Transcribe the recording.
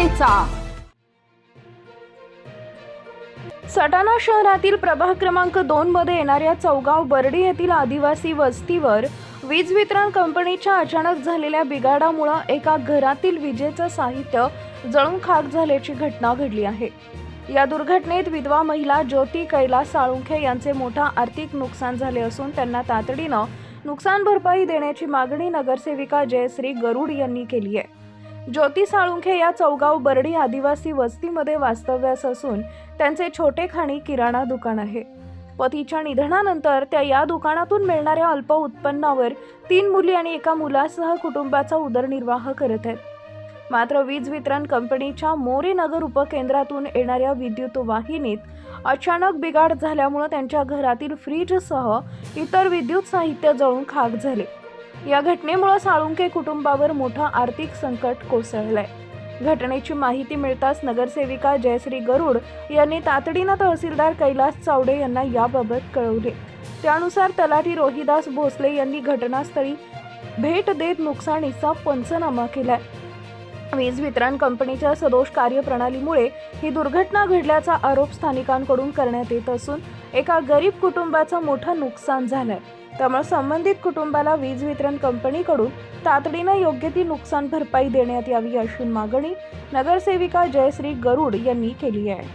करायचा। सटाणा शहरातील प्रभाग क्रमांक 2 मध्ये येणाऱ्या चौगाव बर्डी येथील आदिवासी वस्तीवर वीज वितरण कंपनीच्या अचानक झालेल्या बिघाडामुळे एका घरातील विजेचं साहित्य जळून खाक झाल्याची घटना घडली आहे। या दुर्घटनेत विधवा महिला ज्योती कैलास साळुंखे यांचे मोठा आर्थिक नुकसान झाले असून त्यांना तातडीनं नुकसान भरपाई देण्याची मागणी नगरसेविका जयश्री गरुड यांनी केली आहे। ज्योती साळुंखे या चौगाव बर्डी आदिवासी वस्तीमध्ये वास्तव्यास असून त्यांचे छोटे खाणी किराणा दुकान आहे। पतीच्या निधनानंतर त्या या दुकानातून मिळणाऱ्या अल्प उत्पन्नावर 3 मुली आणि एका मुलासह कुटुंबाचा उदरनिर्वाह करत आहेत। मात्र वीज वितरण कंपनीच्या मोरे नगर उपकेंद्रातून येणाऱ्या विद्युत वाहिनीत अचानक बिघाड झाल्यामुळे त्यांच्या घरातील फ्रीजसह इतर विद्युत साहित्य जळून खाक झाले। या घटनेमुळे साळुंखे कुटुंबावर मोठं आर्थिक संकट कोसळलंय। घटनेची माहिती मिळताच नगरसेविका जयश्री गरुड यांनी तातडीनं तहसीलदार कैलास चावडे यांना याबाबत कळवले। त्यानुसार तलाठी रोहिदास भोसले यांनी घटनास्थळी भेट देत नुकसानीचा पंचनामा केलाय। वीज वितरण कंपनीच्या सदोष कार्यप्रणालीमुळे ही दुर्घटना घडल्याचा आरोप स्थानिकांकडून करण्यात येत असून एका गरीब कुटुंबाचं मोठं नुकसान झालंय। त्यामुळे संबंधित कुटुंबाला वीज वितरण कंपनीकडून तातडीनं योग्य ती नुकसान भरपाई देण्यात यावी अशी मागणी नगरसेविका जयश्री गरुड यांनी केली आहे।